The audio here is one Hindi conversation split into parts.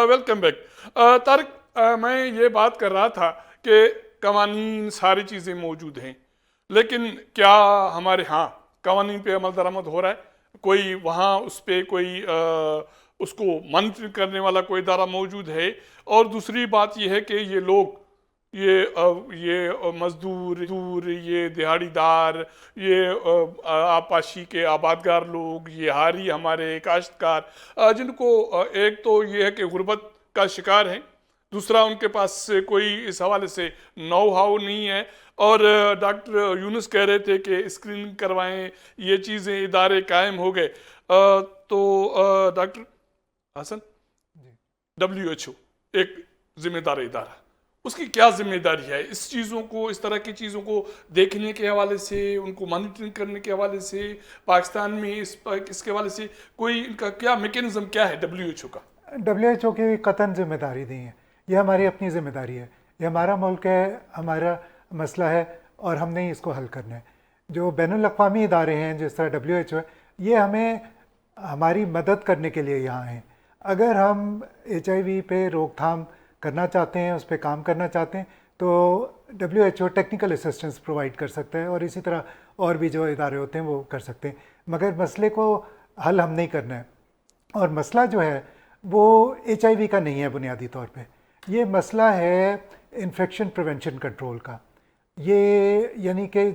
Welcome back Tariq. मैं ये बात कर रहा था कि कवानीन सारी चीज़ें मौजूद हैं, लेकिन क्या हमारे यहाँ कवानीन पे अमल दरामद हो रहा है? कोई वहाँ उस पर कोई उसको मॉनिटर करने वाला कोई इदारा मौजूद है? और दूसरी बात यह है कि ये लोग ये मजदूर, ये दिहाड़ीदार, ये आपाशी के आबादगार लोग, ये हारी हमारे काश्तकार, जिनको एक तो ये है कि गुर्बत का शिकार हैं, दूसरा उनके पास कोई इस हवाले से नो हाउ नहीं है। और डॉक्टर यूनुस कह रहे थे कि स्क्रीनिंग करवाएं, ये चीज़ें इदारे कायम हो गए। तो डॉक्टर हसन, WHO एक जिम्मेदार इदारा, उसकी क्या जिम्मेदारी है इस चीज़ों को, इस तरह की चीज़ों को देखने के हवाले से, उनको मॉनिटरिंग करने के हवाले से, पाकिस्तान में इसके हवाले से कोई इनका क्या मैकेनिज्म क्या है WHO का? WHO की कतन जिम्मेदारी नहीं है, ये हमारी अपनी जिम्मेदारी है। ये हमारा मुल्क है, हमारा मसला है और हमने ही इसको हल करना है। जो बैनुल अक़वामी इदारे हैं जिस तरह WHO है, ये हमें हमारी मदद करने के लिए यहाँ हैं। अगर हम HIV पे रोकथाम करना चाहते हैं, उस पर काम करना चाहते हैं, तो WHO टेक्निकल असिस्टेंस प्रोवाइड कर सकता है और इसी तरह और भी जो इदारे होते हैं वो कर सकते हैं, मगर मसले को हल हम नहीं करना है। और मसला जो है वो HIV का नहीं है बुनियादी तौर पे, ये मसला है इन्फेक्शन प्रिवेंशन कंट्रोल का। ये यानी कि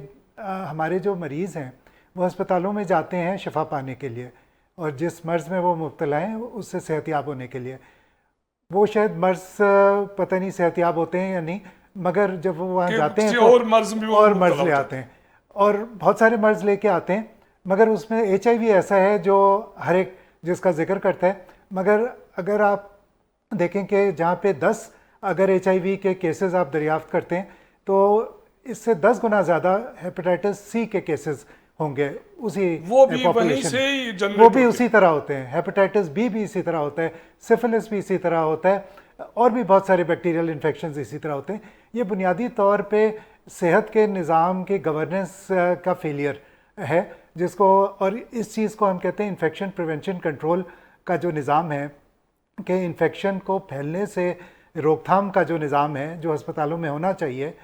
हमारे जो मरीज़ हैं वो अस्पतालों में जाते हैं शिफा पाने के लिए, और जिस मर्ज़ में वो मुब्तला हैं उससे सेहतियाब होने के लिए। वो शायद मर्ज़ पता नहीं सेहतियाब होते हैं या नहीं, मगर जब वो वहाँ जाते हैं तो और मर्ज़ ले आते हैं, और बहुत सारे मर्ज़ लेके आते हैं, मगर उसमें HIV ऐसा है जो हर एक जिसका जिक्र करता है। मगर अगर आप देखें कि जहाँ पे 10 अगर HIV के केसेस आप दरियाफ्त करते हैं, तो इससे 10 गुना ज़्यादा हेपेटाइटिस C के केसेस होंगे उसी पॉपुलेशन, वो भी उसी तरह होते हैं। हेपेटाइटिस B भी इसी तरह होता है, सिफिलिस भी इसी तरह होता है, और भी बहुत सारे बैक्टीरियल इन्फेक्शंस इसी तरह होते हैं। ये बुनियादी तौर पे सेहत के निज़ाम के गवर्नेंस का फेलियर है, जिसको, और इस चीज़ को हम कहते हैं इन्फेक्शन प्रिवेंशन कंट्रोल का जो निज़ाम है, कि इन्फेक्शन को फैलने से रोकथाम का जो निज़ाम है जो अस्पतालों में होना चाहिए,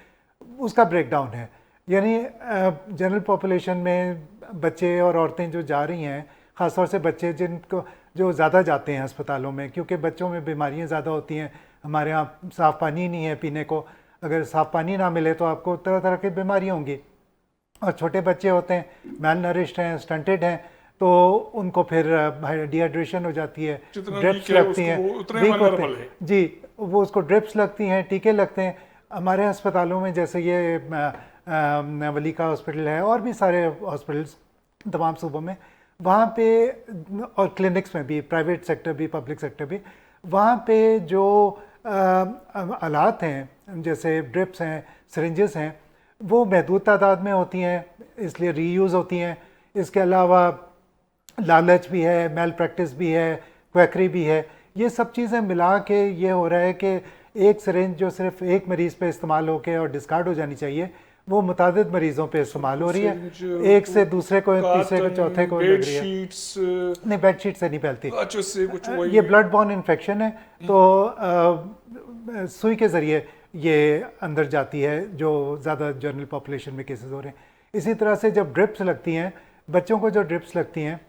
उसका ब्रेकडाउन है। यानी जनरल पॉपुलेशन में बच्चे और औरतें जो जा रही हैं, ख़ासतौर से बच्चे जिनको जो ज़्यादा जाते हैं अस्पतालों में, क्योंकि बच्चों में बीमारियां ज़्यादा होती हैं। हमारे यहाँ साफ़ पानी नहीं है पीने को, अगर साफ़ पानी ना मिले तो आपको तरह तरह की बीमारियाँ होंगी। और छोटे बच्चे होते हैं, मेल नरिश्ड हैं, स्टंटेड हैं, तो उनको फिर डिहाइड्रेशन हो जाती है, ड्रिप्स लगती हैं जी, वो उसको ड्रिप्स लगती हैं, टीके लगते हैं। हमारे अस्पतालों में जैसे ये वली का हॉस्पिटल है और भी सारे हॉस्पिटल्स तमाम सूबों में, वहाँ पे, और क्लिनिक्स में भी, प्राइवेट सेक्टर भी, पब्लिक सेक्टर भी, वहाँ पे जो आलात हैं जैसे ड्रिप्स हैं, सिरिंजेस हैं, वो महदूद तादाद में होती हैं, इसलिए रीयूज़ होती हैं। इसके अलावा लालच भी है, मेल प्रैक्टिस भी है, क्वैकरी भी है। ये सब चीज़ें मिला के ये हो रहा है कि एक सिरिंज जो सिर्फ एक मरीज़ पे इस्तेमाल होके और डिस्कार्ड हो जानी चाहिए, वो मुतादिद मरीज़ों पे इस्तेमाल हो रही है, एक से दूसरे को, तीसरे को, चौथे को लग रही है। नहीं, बेडशीट से नहीं फैलती, ये ब्लड बॉर्न इन्फेक्शन है, तो सुई के ज़रिए ये अंदर जाती है, जो ज़्यादा जनरल पॉपुलेशन में केसेस हो रहे हैं। इसी तरह से जब ड्रिप्स लगती हैं, बच्चों को जो ड्रिप्स लगती हैं,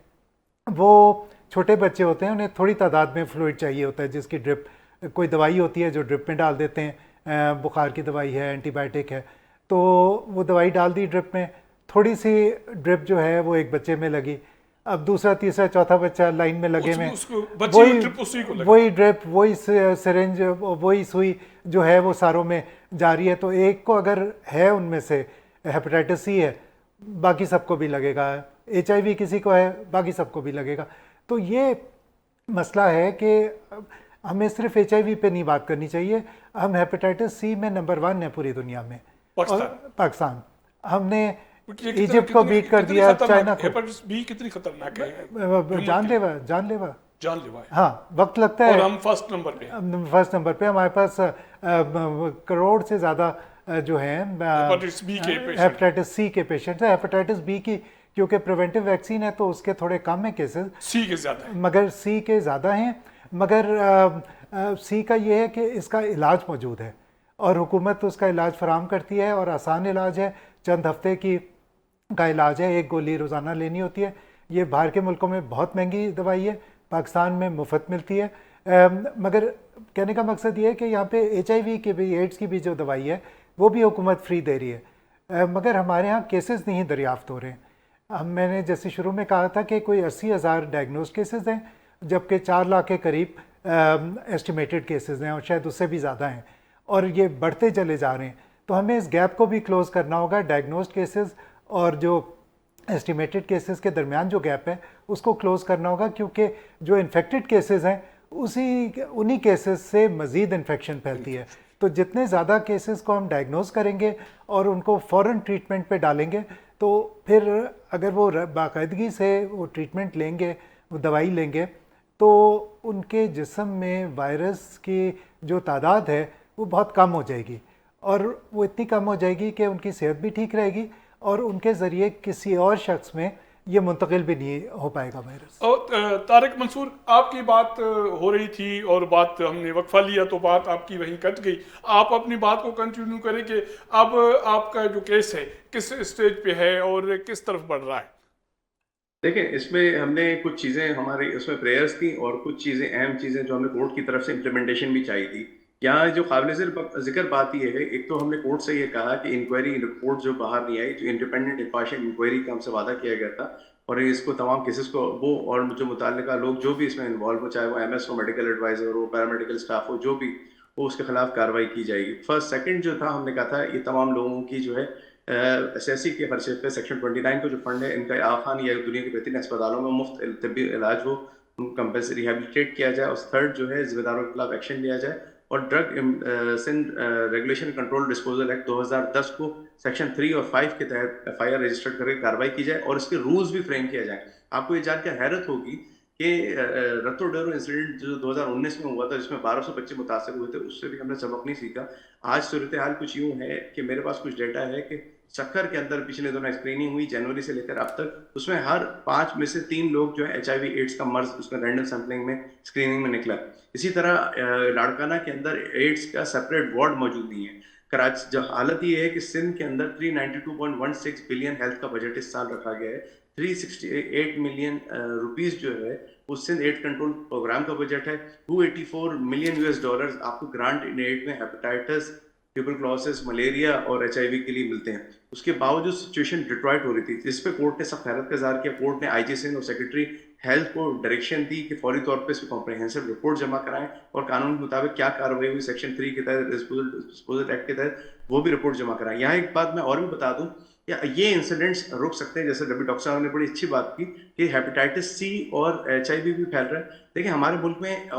वो छोटे बच्चे होते हैं, उन्हें थोड़ी तादाद में फ्लूइड चाहिए होता है, जिसकी ड्रिप, कोई दवाई होती है जो ड्रिप में डाल देते हैं, बुखार की दवाई है, एंटीबायोटिक है, तो वो दवाई डाल दी ड्रिप में, थोड़ी सी ड्रिप जो है वो एक बच्चे में लगी, अब दूसरा तीसरा चौथा बच्चा लाइन में लगे में, वही ड्रिप, वही सिरिंज, वही सुई जो है वो सारों में जा रही है। तो एक को अगर है उनमें से हेपेटाइटिस C है, बाकी सबको भी लगेगा, HIV किसी को है, बाकी सबको भी लगेगा। तो ये मसला है कि हमें सिर्फ HIV पे नहीं बात करनी चाहिए, हम हेपेटाइटिस C में नंबर 1 है पूरी दुनिया में। पाकिस्तान, हमने इजिप्ट को बीट कर दिया, चाइना को। हेपेटाइटिस B कितनी खतरनाक है? जानलेवा जानलेवा है हाँ, वक्त लगता और है। हम फर्स्ट नंबर पे हैं। फर्स्ट नंबर पे हमारे पास करोड़ से ज़्यादा जो हैं हेपेटाइटिस बी के पेशेंट। हेपेटाइटिस सी के पेशेंट हैं। हेपेटाइटिस बी की क्योंकि प्रिवेंटिव वैक्सीन है तो उसके थोड़े कम है केसेस, सी के ज्यादा है। मगर सी के ज़्यादा हैं। मगर सी का ये है कि इसका इलाज मौजूद है और हुकूमत उसका इलाज फराहम करती है और आसान इलाज है, चंद हफ्ते की का इलाज है, एक गोली रोज़ाना लेनी होती है। ये बाहर के मुल्कों में बहुत महंगी दवाई है, पाकिस्तान में मुफ्त मिलती है। मगर कहने का मकसद ये है कि यहाँ पे HIV की भी, एड्स की भी जो दवाई है वो भी हुकूमत फ्री दे रही है। मगर हमारे यहाँ केसेस नहीं दरियाफ्त हो रहे हैं। मैंने जैसे शुरू में कहा था कि कोई 80,000 डायग्नोज केसेस हैं, जबकि 4 लाख के करीब एस्टिमेटेड केसेस हैं और शायद उससे भी ज़्यादा हैं, और ये बढ़ते चले जा रहे हैं। तो हमें इस गैप को भी क्लोज करना होगा। डायग्नोस्ड केसेस और जो एस्टिमेटेड केसेस के दरमियान जो गैप है उसको क्लोज करना होगा, क्योंकि जो इन्फेक्टेड केसेस हैं उन्हीं केसेस से मज़ीद इन्फेक्शन फैलती है। तो जितने ज़्यादा केसेस को हम डायग्नोज करेंगे और उनको फ़ौरन ट्रीटमेंट पे डालेंगे, तो फिर अगर वो बाकायदगी से वो ट्रीटमेंट लेंगे, वो दवाई लेंगे, तो उनके जिस्म में वायरस की जो तादाद है वो बहुत कम हो जाएगी, और वो इतनी कम हो जाएगी कि उनकी सेहत भी ठीक रहेगी और उनके ज़रिए किसी और शख्स में ये मुंतकिल भी नहीं हो पाएगा वायरस। और तारिक मंसूर, आपकी बात हो रही थी और बात हमने वक्फा लिया तो बात आपकी वहीं कट गई। आप अपनी बात को कंटिन्यू करें कि अब आपका जो केस है किस स्टेज पे है और किस तरफ बढ़ रहा है। देखिए, इसमें हमने कुछ चीज़ें, हमारे उसमें प्रेयर्स थी और कुछ चीज़ें, अहम चीज़ें जो हमें कोर्ट की तरफ से इम्प्लीमेंटेशन भी चाहिए थी। यहाँ जो काबिल जिक्र बात ये है, एक तो हमने कोर्ट से ये कहा कि इंक्वायरी रिपोर्ट जो बाहर नहीं आई, जो इंडिपेंडेंट इंपार्शियल इंक्वायरी का हमसे वादा किया गया था, और इसको तमाम केसेस को वो और जो मुतल्लिका लोग जो भी इसमें इन्वॉल्व हो, चाहे वो MS हो, मेडिकल एडवाइज़र हो, पैरामेडिकल स्टाफ हो, जो भी वो, उसके खिलाफ कार्रवाई की जाएगी। फर्स्ट सेकंड जो था, हमने कहा था ये तमाम लोगों की जो है SSC के खर्चे पे सेक्शन 29 को जो फंड है, इनका आखान या दुनिया के बेहतरीन अस्पतालों में मुफ्त तबी इलाज हो, उनको कंपल्सरी रिहेबिलिटेट किया जाए। और थर्ड जो है, जिम्मेदारों के खिलाफ एक्शन लिया जाए। और drug Sindh regulation control disposal act 2010 को सेक्शन 3 और 5 के तहत FIR रजिस्टर करके कार्रवाई की जाए और इसके रूल्स भी फ्रेम किया जाए। आपको ये जानकर हैरत होगी कि रत्तो डेरो इंसिडेंट जो 2019 में हुआ था, जिसमें 1200 बच्चे मुतासर हुए थे, उससे भी हमने सबक नहीं सीखा। आज सूरत हाल कुछ यूँ है कि मेरे पास कुछ डेटा है कि सक्कर के अंदर पिछले दिनों स्क्रीनिंग हुई जनवरी से लेकर अब तक, उसमें हर 5 में से 3 लोग जो है HIV एड्स का मर्ज उसमें रैंडम सैम्पलिंग में स्क्रीनिंग में निकला। इसी तरह लाड़काना के अंदर एड्स का सेपरेट वार्ड मौजूद नहीं है। कराची जो हालत ये है कि सिंध के अंदर 392.16 बिलियन हेल्थ का बजट इस साल रखा गया है। 368 मिलियन रुपीस जो है वो सिंध एड कंट्रोल प्रोग्राम का बजट है। 284 मिलियन US डॉलर आपको ग्रांट इन एड में हेपेटाइटिस, ट्यूबरक्लोसिस, मलेरिया और HIV के लिए मिलते हैं। उसके बावजूद सिचुएशन डिट्रॉइट हो रही थी, जिस पे कोर्ट ने सब हैरत का इज़हार किया। कोर्ट ने IG सिंध और सेक्रेटरी हेल्थ को डायरेक्शन दी कि फौरी तौर पे इस पर कॉम्प्रहेंसिव रिपोर्ट जमा कराएं और कानून के मुताबिक क्या कार्रवाई हुई सेक्शन 3 के तहत, डिस्पोजल एक्ट के तहत, वो भी रिपोर्ट जमा कराएं। यहाँ एक बात मैं और भी बता दूं, ये इंसिडेंट्स रुक सकते हैं। जैसे डॉक्टर साहब ने बड़ी अच्छी बात की कि हेपेटाइटिस C और HIV भी फैल रहा है। देखिए, हमारे मुल्क में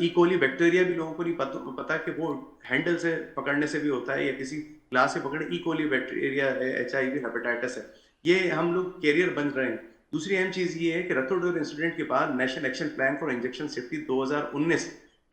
E. कोली बैक्टीरिया भी लोगों को नहीं पता कि वो हैंडल से पकड़ने से भी होता है या किसी ग्लास से पकड़े। E. कोली बैक्टीरिया है, HIV हेपेटाइटिस है, ये हम लोग कैरियर बन रहे हैं। दूसरी अहम चीज़ ये है कि रत्तो डेरो इंसिडेंट के बाद national action plan for injection safety 2019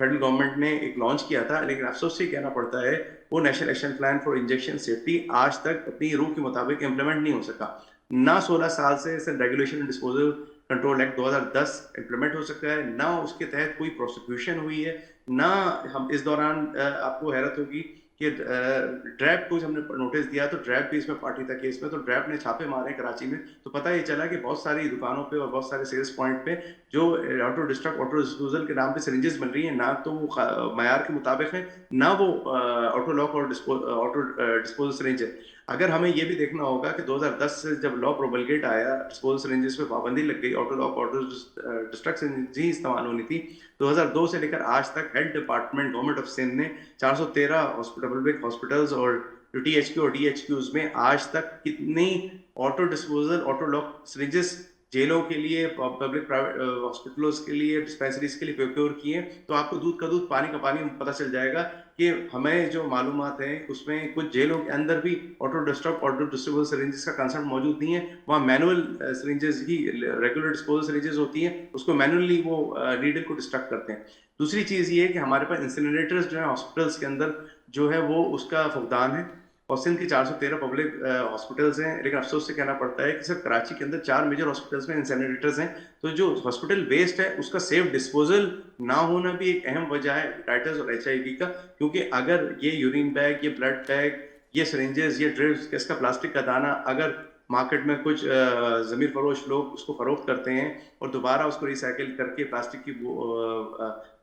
federal government ने एक लॉन्च किया था, लेकिन अफसोस से कहना पड़ता है वो national action plan for injection safety आज तक अपनी रूह के मुताबिक इम्प्लीमेंट नहीं हो सका। ना 16 साल से regulation and disposal control act 2010 implement हो सकता है, ना उसके तहत कोई प्रोसिक्यूशन हुई है, ना हम इस दौरान आपको हैरत होगी कि ड्रैप को हमने नोटिस दिया तो ड्रैप भी इसमें पार्टी था केस में, तो ड्रैप ने छापे मारे कराची में, तो पता ये चला कि बहुत सारी दुकानों पे और बहुत सारे सेल्स पॉइंट पे जो ऑटो डिस्पोजल के नाम पे सिरिंजेस बन रही हैं, ना तो वो मयार के मुताबिक है, ना वो ऑटो लॉक और ऑटो डिस्पोजल सिरिंज है। अगर हमें ये भी देखना होगा कि 2010 से जब लॉ प्रोबलगेट आया, डिस्पोजल सिरिंजेस पे पाबंदी लग गई, auto lock auto destruct syringe ही इस्तेमाल होनी थी। 2002 से लेकर आज तक health department government of Sindh ने 413 पब्लिक हॉस्पिटल्स और जो THQ और DHQs में आज तक कितनी auto disposal auto lock syringes जेलों के लिए, पब्लिक प्राइवेट हॉस्पिटलों के लिए, डिस्पेंसरीज के लिए प्रोक्योर किए, तो आपको दूध का दूध पानी का पानी पता चल जाएगा कि हमें जो मालूमात है उसमें कुछ जेलों के अंदर भी ऑटो डिस्ट्रीब्यूबल सिरिंजेस का कंसेप्ट मौजूद नहीं है। वहाँ मैनुअल सिरिंजेस ही, रेगुलर डिस्पोजल सिरिंजेस होती हैं, उसको मैनुअली वो नीडल को डिस्ट्रक्ट करते हैं। दूसरी चीज़ ये है कि हमारे पास इंसिनरेटर्स जो है हॉस्पिटल्स के अंदर जो है वो उसका फुकदान है, और सिंध की 413 पब्लिक हॉस्पिटल्स हैं, लेकिन अफसोस से कहना पड़ता है कि सिर्फ कराची के अंदर 4 मेजर हॉस्पिटल्स में इंसिनरेटर्स हैं। तो जो हॉस्पिटल वेस्ट है उसका सेफ डिस्पोजल ना होना भी एक अहम वजह है हेपेटाइटिस और HIV का, क्योंकि अगर ये यूरिन बैग, ये ब्लड बैग, ये सिरिंजेस, ये ड्रिप्स, इसका प्लास्टिक का दाना अगर मार्केट में कुछ ज़मीर फरोश लोग उसको फरोख्त करते हैं और दोबारा उसको रिसाइकिल करके प्लास्टिक की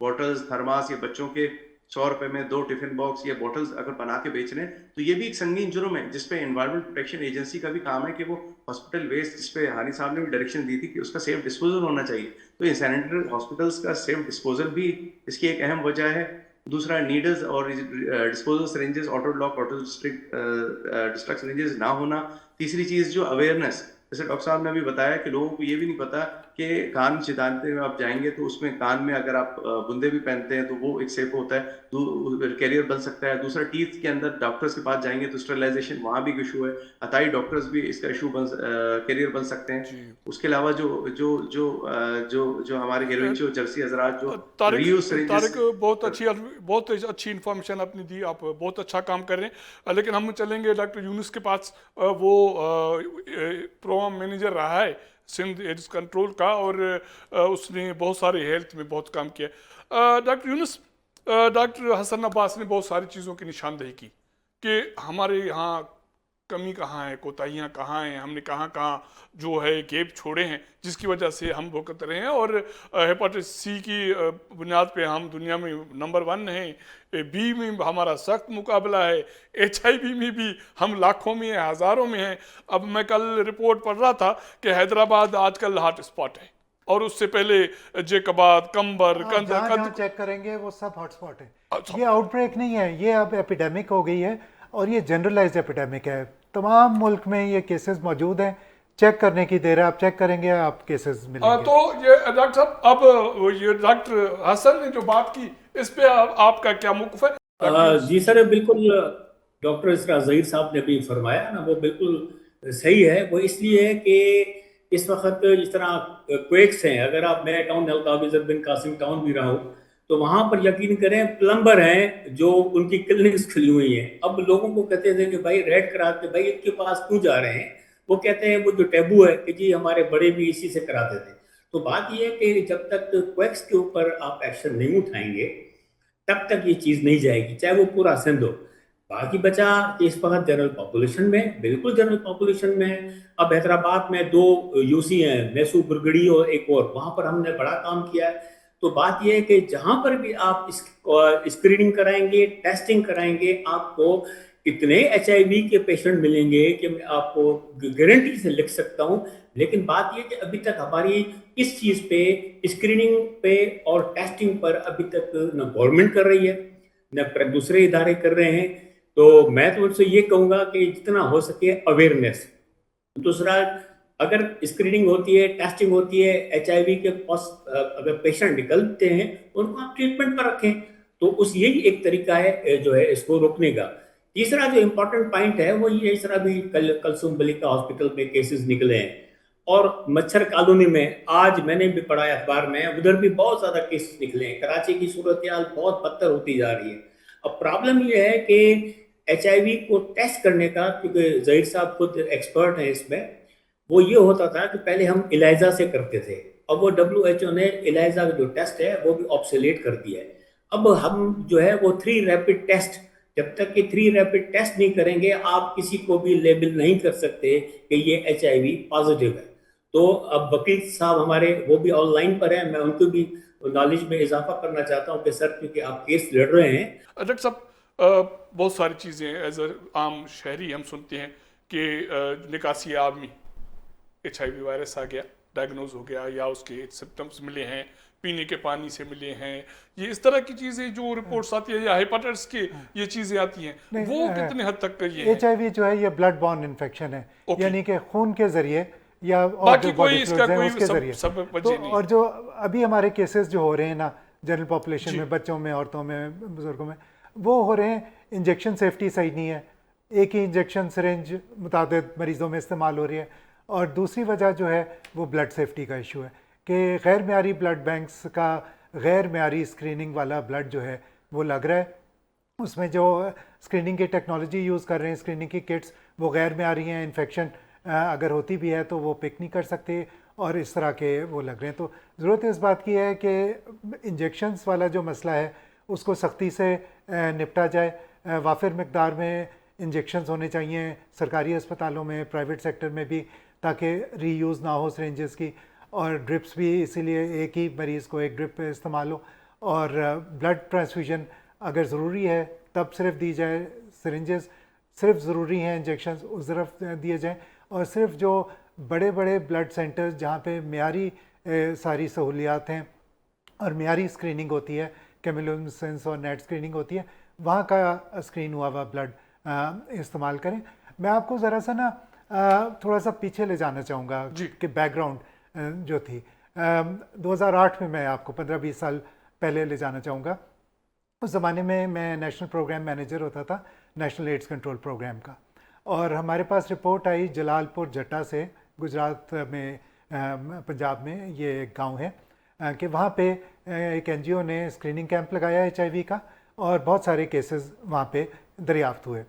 बॉटल्स, थर्मास या बच्चों के 100 रुपए में 2 टिफिन बॉक्स या बॉटल्स अगर बना के बेच रहे हैं, तो ये भी एक संगीन जुर्म है, जिसपे एनवायरमेंट प्रोटेक्शन एजेंसी का भी काम है कि वो हॉस्पिटल वेस्ट, जिसपे हानी साहब ने भी डायरेक्शन दी थी कि उसका सेफ डिस्पोजल होना चाहिए। तो ये सैनिटरी हॉस्पिटल्स का सेफ डिस्पोजल भी इसकी एक अहम वजह है। दूसरा, नीडल्स और disposal syringes, auto lock, auto destruct syringes ना होना। तीसरी चीज़ जो अवेयरनेस, जैसे डॉक्टर साहब ने अभी बताया कि लोगों को ये भी नहीं पता कि कान छिदानते में आप जाएंगे तो उसमें कान में अगर आप बुंदे भी पहनते हैं तो वो एक सेफ होता है, कैरियर बन सकता है। दूसरा, टीथ के अंदर डॉक्टर्स के पास जाएंगे तो स्टरलाइजेशन वहाँ भी इशू है, अताई डॉक्टर्स भी इसका इशू कैरियर बन सकते हैं। जी। उसके अलावा जो जो जो जो जो हमारे हेरोइंचो जर्सी हजरात जो तारिक रीयूज सिरिंजेस, तारिक बहुत अच्छी इन्फॉर्मेशन आपने दी, आप बहुत अच्छा काम कर रहे हैं। लेकिन हम चलेंगे डॉक्टर यूनुस के पास। वो प्रोग्राम मैनेजर रहा है सिंध एड्स कंट्रोल का, और उसने बहुत सारे हेल्थ में बहुत काम किया। डॉक्टर यूनुस, डॉक्टर हसन अब्बास ने बहुत सारी चीज़ों की निशानदेही की कि हमारे यहाँ कमी कहाँ है, कोताहियाँ कहाँ हैं, हमने कहाँ कहाँ जो है गैप छोड़े हैं जिसकी वजह से हम भुगत रहे हैं। और हेपाटाइटिस C की बुनियाद पे हम दुनिया में नंबर 1 हैं, B में हमारा सख्त मुकाबला है, HIV में भी हम लाखों में हैं, हज़ारों में हैं। अब मैं कल रिपोर्ट पढ़ रहा था कि हैदराबाद आजकल हॉट स्पॉट है, और उससे पहले जैकबाद, कंबर, जहाँ चेक करेंगे वो सब हॉटस्पॉट है। अच्छा। ये आउटब्रेक नहीं है, ये अब एपिडेमिक हो गई है, और ये जनरलाइज्ड एपिडेमिक है। तमाम मुल्क में ये केसेस मौजूद हैं, चेक करने की देर है, आप चेक करेंगे आप केसेस मिलेंगे। तो ये डॉक्टर साहब, अब ये डॉक्टर हसन ने जो बात की, इस पे आपका क्या मौक़िफ़ है? जी सर, बिल्कुल डॉक्टर इसरा ज़हीर साहब ने भी फरमाया ना, वो बिल्कुल सही है। वो इसलिए है कि इस वक्त जिस तरह क्वेक्स हैं, अगर आप मैं टाउन अलकाबिज़र बिन कासिम टाउन भी रहा हूँ, तो वहाँ पर यकीन करें प्लम्बर हैं जो उनकी क्लिनिक्स खुली हुई हैं। अब लोगों को कहते थे कि भाई रेड कराते, भाई इनके पास क्यों जा रहे हैं? वो कहते हैं वो जो टैबू है कि जी हमारे बड़े भी इसी से कराते थे। तो बात ये है कि जब तक क्वेक्स के ऊपर आप एक्शन नहीं उठाएंगे तब तक ये चीज़ नहीं जाएगी, चाहे वो पूरा सिंध हो। बाकी बचा इस वक्त जनरल पॉपुलेशन में, बिल्कुल जनरल पॉपुलेशन में। अब हैदराबाद में 2 UC हैं, मैसू बुरगड़ी और एक और, वहाँ पर हमने बड़ा काम किया है। तो बात यह है कि जहाँ पर भी आप स्क्रीनिंग कराएंगे, टेस्टिंग कराएंगे, आपको इतने HIV के पेशेंट मिलेंगे कि मैं आपको गारंटी से लिख सकता हूँ। लेकिन बात यह कि अभी तक हमारी इस चीज़ पे, स्क्रीनिंग पे और टेस्टिंग पर अभी तक न गवर्नमेंट कर रही है न दूसरे इदारे कर रहे हैं। तो मैं तो उनसे ये कहूँगा कि जितना हो सके अवेयरनेस। दूसरा, अगर स्क्रीनिंग होती है, टेस्टिंग होती है, HIV के अगर पेशेंट निकलते हैं उनको आप ट्रीटमेंट पर रखें, तो उस यही एक तरीका है जो है इसको रोकने का। तीसरा जो इम्पोर्टेंट पॉइंट है वो ये, इस तरह भी कलसुम मलिका हॉस्पिटल में केसेस निकले हैं, और मच्छर कॉलोनी में आज मैंने भी पढ़ा अखबार में, उधर भी बहुत ज्यादा केसेस निकले हैं। कराची की सूरत हाल बहुत बदतर होती जा रही है। अब प्रॉब्लम ये है कि HIV को टेस्ट करने का, क्योंकि ज़हीर साहब खुद एक्सपर्ट हैं इसमें, वो ये होता था कि पहले हम इलाइजा से करते थे। अब वो WHO ने इलाइजा का जो टेस्ट है वो भी ऑब्सोलेट कर दिया है। अब हम जो है वो 3 रैपिड टेस्ट, जब तक कि 3 रैपिड टेस्ट नहीं करेंगे आप किसी को भी लेबल नहीं कर सकते कि ये HIV पॉजिटिव है। तो अब वकील साहब हमारे वो भी ऑनलाइन पर हैं, मैं उनको भी नॉलेज में इजाफा करना चाहता हूँ कि सर क्योंकि आप केस लड़ रहे हैं। डॉक्टर साहब, बहुत सारी चीज़ें एज ए आम शहरी हम सुनते हैं कि निकासी आब में HIV वायरस आ गया, डायग्नोज हो गया, या उसके सिम्टम्स मिले हैं, पीने के पानी से मिले हैं, ये इस तरह की चीज़ें जो रिपोर्ट्स आती है, या हेपाटाइटिस की ये चीज़ें आती हैं, वो कितने हद तक ये है? HIV जो है ये ब्लड बॉर्न इन्फेक्शन है, यानी कि खून के ज़रिए या और बाकी जो कोई body इसका fluids हैं कोई उसके जरिए। सब तो वजह नहीं। और जो अभी हमारे केसेस जो हो रहे हैं ना जनरल पॉपुलेशन जी। में, बच्चों में, औरतों में, बुजुर्गों में, वो हो रहे हैं इंजेक्शन सेफ्टी सही नहीं है, एक ही इंजेक्शन सिरिंज मुताबिक मरीज़ों में इस्तेमाल हो रही है। और दूसरी वजह जो है वो ब्लड सेफ्टी का इशू है कि गैर म्यारी ब्लड बैंक्स का गैर म्यारी स्क्रीनिंग वाला ब्लड जो है वो लग रहा है, उसमें जो स्क्रीनिंग की टेक्नोलॉजी यूज़ कर रहे हैं, स्क्रीनिंग की किट्स वो गैर म्यारी हैं, इन्फेक्शन अगर होती भी है तो वो पिक नहीं कर सकते और इस तरह के वो लग रहे हैं। तो ज़रूरत इस बात की है कि इंजेक्शन्स वाला जो मसला है उसको सख्ती से निपटा जाए। वाफिर मकदार में इंजेक्शन्स होने चाहिए सरकारी अस्पतालों में, प्राइवेट सेक्टर में भी, ताकि रीयूज़ ना हो सिरिंजेस की। और ड्रिप्स भी इसीलिए एक ही मरीज़ को एक ड्रिप इस्तेमाल हो। और ब्लड ट्रांसफ्यूजन अगर ज़रूरी है तब सिर्फ दी जाए, सिरिंजेस सिर्फ ज़रूरी हैं, इंजेक्शन्स उस तरफ दिए जाएँ। और सिर्फ जो बड़े बड़े ब्लड सेंटर्स जहाँ पे म्यारी सारी सहूलियात हैं और म्यारी स्क्रीनिंग होती है, केमिलोसेंस और नेट स्क्रीनिंग होती है, वहाँ का स्क्रीन हुआ हुआ ब्लड इस्तेमाल करें। मैं आपको ज़रा सा ना थोड़ा सा पीछे ले जाना चाहूँगा कि बैकग्राउंड जो थी 2008 में, मैं आपको 15-20 साल पहले ले जाना चाहूँगा। उस ज़माने में मैं नेशनल प्रोग्राम मैनेजर होता था नेशनल एड्स कंट्रोल प्रोग्राम का, और हमारे पास रिपोर्ट आई जलालपुर जट्टा से, गुजरात में, पंजाब में ये एक गांव है, कि वहाँ पे एक एनजीओ ने स्क्रीनिंग कैंप लगाया HIV का, और बहुत सारे केसेस वहाँ पे दरियाफ्त हुए।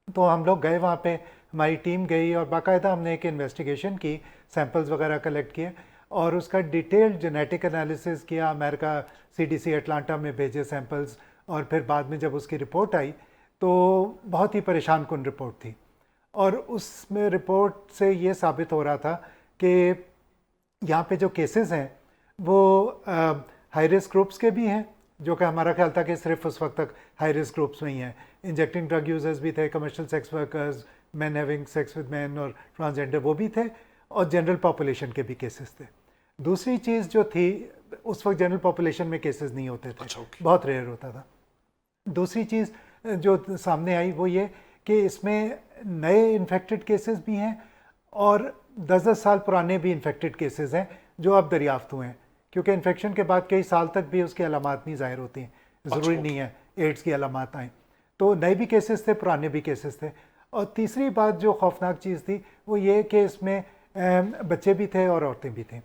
तो हम लोग गए वहाँ पे, हमारी टीम गई और बाकायदा हमने एक इन्वेस्टिगेशन की, सैंपल्स वगैरह कलेक्ट किए और उसका डिटेल्ड जेनेटिक एनालिसिस किया। अमेरिका CDC अटलांटा में भेजे सैंपल्स, और फिर बाद में जब उसकी रिपोर्ट आई तो बहुत ही परेशान कुन रिपोर्ट थी। और उसमें रिपोर्ट से ये साबित हो रहा था कि यहाँ पे जो केसेस हैं वो हाई रिस्क ग्रुप्स के भी हैं, जो कि हमारा ख्याल था कि सिर्फ उस वक्त तक हाई रिस्क ग्रुप्स में ही हैं। इंजेक्टिंग ड्रग यूजर्स भी थे, commercial sex workers, man having sex with man और ट्रांसजेंडर वो भी थे, और जनरल पॉपुलेशन के भी केसेस थे। दूसरी चीज़ जो थी, उस वक्त जनरल पॉपुलेशन में केसेस नहीं होते थे, बहुत रेयर होता था। दूसरी चीज़ जो सामने आई वो ये कि इसमें नए इन्फेक्टेड केसेस भी हैं और 10-10 साल पुराने भी इन्फेक्टेड केसेस हैं जो अब दरियाफ्त हुए हैं, क्योंकि इन्फेक्शन के बाद कई साल तक भी उसकी अलामात नहीं ज़ाहिर होती हैं। ज़रूरी नहीं है एड्स की अलामात आएँ। तो नए भी केसेस थे, पुराने भी केसेस थे। और तीसरी बात जो खौफनाक चीज़ थी वो ये कि इसमें बच्चे भी थे और औरतें भी थीं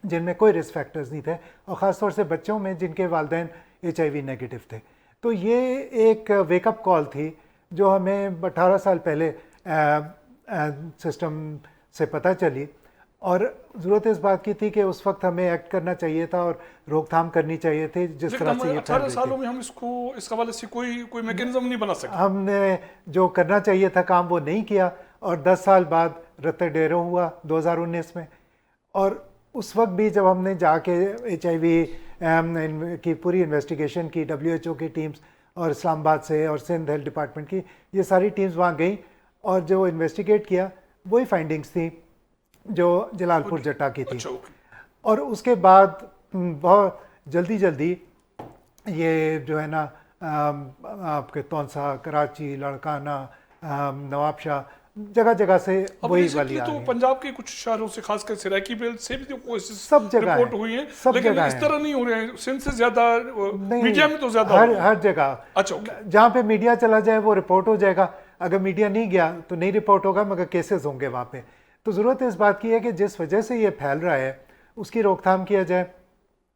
जिनमें कोई रिस्क फैक्टर्स नहीं थे, और ख़ास तौर से बच्चों में जिनके वालिदैन HIV नेगेटिव थे। तो ये एक वेकअप कॉल थी जो हमें 18 साल पहले सिस्टम से पता चली, और ज़रूरत इस बात की थी कि उस वक्त हमें एक्ट करना चाहिए था और रोकथाम करनी चाहिए थी जिस तरह से ये 18 सालों में हम इसको इस हवाले से कोई मैकेनिज्म नहीं बना सके। हमने जो करना चाहिए था काम वो नहीं किया, और 10 साल बाद रत्ते डेरो हुआ 2019 में। और उस वक्त भी जब हमने जाके HIV की पूरी इन्वेस्टिगेशन की, WHO की टीम्स और इस्लामाबाद से और सिंध हेल्थ डिपार्टमेंट की, ये सारी टीम्स वहाँ गई और जो इन्वेस्टिगेट किया वही फाइंडिंग्स थी जो जलालपुर जट्टा की थी। और उसके बाद बहुत जल्दी ये जो है ना आपके तौंसा, कराची, लड़काना, नवाबशाह, जगह जगह से वही वाली आ तो रही है। पंजाब के कुछ शहरों से, खासकर सराकी बेल्ट से भी जो कोशिश सब जगह रिपोर्ट है, हुई है, सब लेकिन जगह इस है। तरह नहीं हो रहे हैं। सिंध से ज्यादा नहीं, मीडिया में तो ज्यादा हर जगह। अच्छा, जहाँ पे मीडिया चला जाए वो रिपोर्ट हो जाएगा, अगर मीडिया नहीं गया तो नहीं रिपोर्ट होगा, मगर केसेस होंगे वहाँ पे। तो ज़रूरत इस बात की है कि जिस वजह से ये फैल रहा है उसकी रोकथाम किया जाए,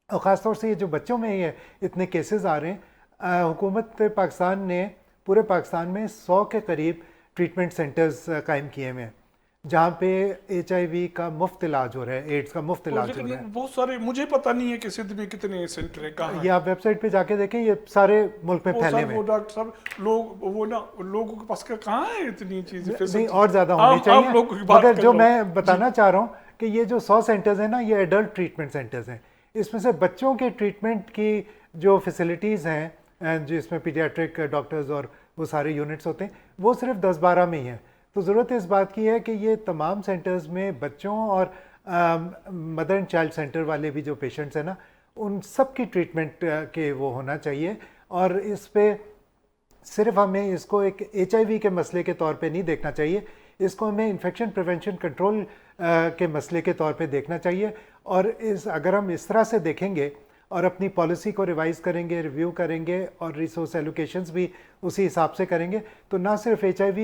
और ख़ास तौर से ये जो बच्चों में ये इतने केसेस आ रहे हैं। हुकूमत पाकिस्तान ने पूरे पाकिस्तान में 100 के करीब ट्रीटमेंट सेंटर्स कायम किए हुए हैं जहाँ पे HIV का मुफ्त इलाज हो रहा है, एड्स का मुफ्त इलाज हो रहा है। बहुत सारे, मुझे पता नहीं है कि सिंध में कितने सेंटर है, कहाँ ये आप वेबसाइट पे जाके देखें, ये सारे मुल्क में फैले हुए हैं। डॉक्टर साहब, लोगों के पास कहाँ है इतनी चीजें? नहीं, और ज़्यादा होनी चाहिए। मगर जो मैं बताना चाह रहा हूँ कि ये जो 100 सेंटर्स हैं ना, ये एडल्ट ट्रीटमेंट सेंटर्स हैं। इसमें से बच्चों के ट्रीटमेंट की जो फैसिलिटीज़ हैं, जिसमें पीडियाट्रिक डॉक्टर्स और वो सारे यूनिट्स होते हैं, वो सिर्फ 10-12 में ही हैं। तो ज़रूरत इस बात की है कि ये तमाम सेंटर्स में बच्चों और मदर एंड चाइल्ड सेंटर वाले भी जो पेशेंट्स हैं ना, उन सब की ट्रीटमेंट के वो होना चाहिए। और इस पे सिर्फ हमें इसको एक HIV के मसले के तौर पे नहीं देखना चाहिए इसको हमें इन्फेक्शन प्रिवेंशन कंट्रोल के मसले के तौर पे देखना चाहिए। और अगर हम इस तरह से देखेंगे और अपनी पॉलिसी को रिवाइज करेंगे, रिव्यू करेंगे और रिसोर्स एलोकेशंस भी उसी हिसाब से करेंगे, तो ना सिर्फ HIV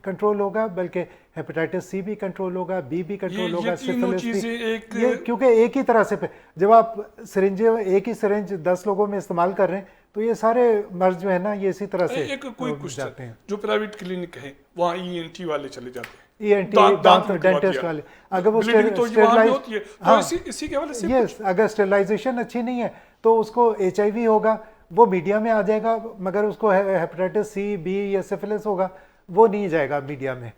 कंट्रोल होगा बल्कि हेपेटाइटिस C भी कंट्रोल होगा, B भी कंट्रोल होगा, ये तीनों सिफिलिस चीजें भी। एक ये क्योंकि एक ही तरह से जब आप एक ही सिरिंज 10 लोगों में इस्तेमाल कर रहे हैं तो ये सारे मर्ज जो है ना ये इसी तरह से एक कोई जाते क्वेश्चन हैं। जो प्राइवेट क्लिनिक है वहाँ ENT वाले चले जाते हैं, ENT दांत निकलवा डेंटिस्ट दिया। वाले, अगर वो ब्लीडिंग तो ये वहाँ भी होती है, तो हाँ, इसी के हवाले से यस, अगर स्टेरिलाइजेशन अच्छी नहीं है तो उसको HIV होगा, वो मीडिया में आ जाएगा, मगर उसको हेपेटाइटिस C, B या सिफिलिस होगा, वो नहीं जाएगा मीडिया में।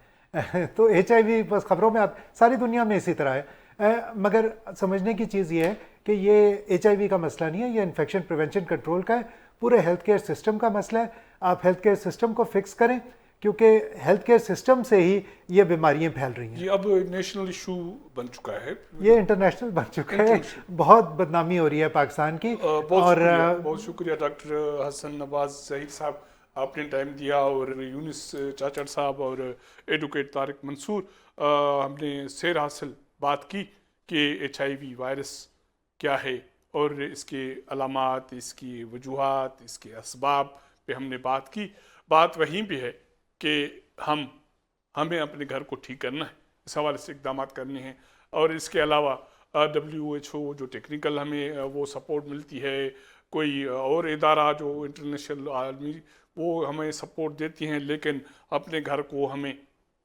तो HIV बस खबरों में सारी दुनिया में इसी तरह है। मगर समझने की चीज़ ये है कि ये HIV का मसला नहीं है, ये इन्फेक्शन प्रिवेंशन कंट्रोल का है, पूरे हेल्थ केयर सिस्टम का मसला है। आप हेल्थ केयर सिस्टम को फिक्स करें क्योंकि हेल्थ केयर सिस्टम से ही ये बीमारियां फैल रही हैं। ये अब नेशनल इशू बन चुका है, ये इंटरनेशनल बन चुका है, बहुत बदनामी हो रही है पाकिस्तान की। बहुत शुक्रिया डॉक्टर हसन नवाज ज़हीर साहब, आपने टाइम दिया, और यूनिस चाचड़ साहब और एडवोकेट तारिक मंसूर, हमने सैर हासिल बात की कि HIV वायरस क्या है और इसके अलामात, इसकी वजूहात, इसके असबाब पे हमने बात की। बात वहीं पे है कि हमें अपने घर को ठीक करना है, इस हवाले से इकदाम करने हैं। और इसके अलावा WHO जो टेक्निकल हमें वो सपोर्ट मिलती है, कोई और इदारा जो इंटरनेशनल आलमी वो हमें सपोर्ट देती हैं, लेकिन अपने घर को हमें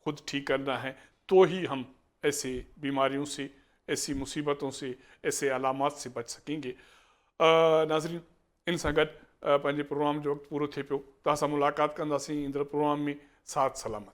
खुद ठीक करना है, तो ही हम ऐसे बीमारियों से, ऐसी मुसीबतों से, ऐसे अलामात से बच सकेंगे। नाज़रीन, इन सां गॾु पंहिंजे प्रोग्राम जो वक़्तु पूरो थिए पियो। तव्हां सां मुलाक़ात कंदासीं ईंदड़ प्रोग्राम में। साथ सलामत।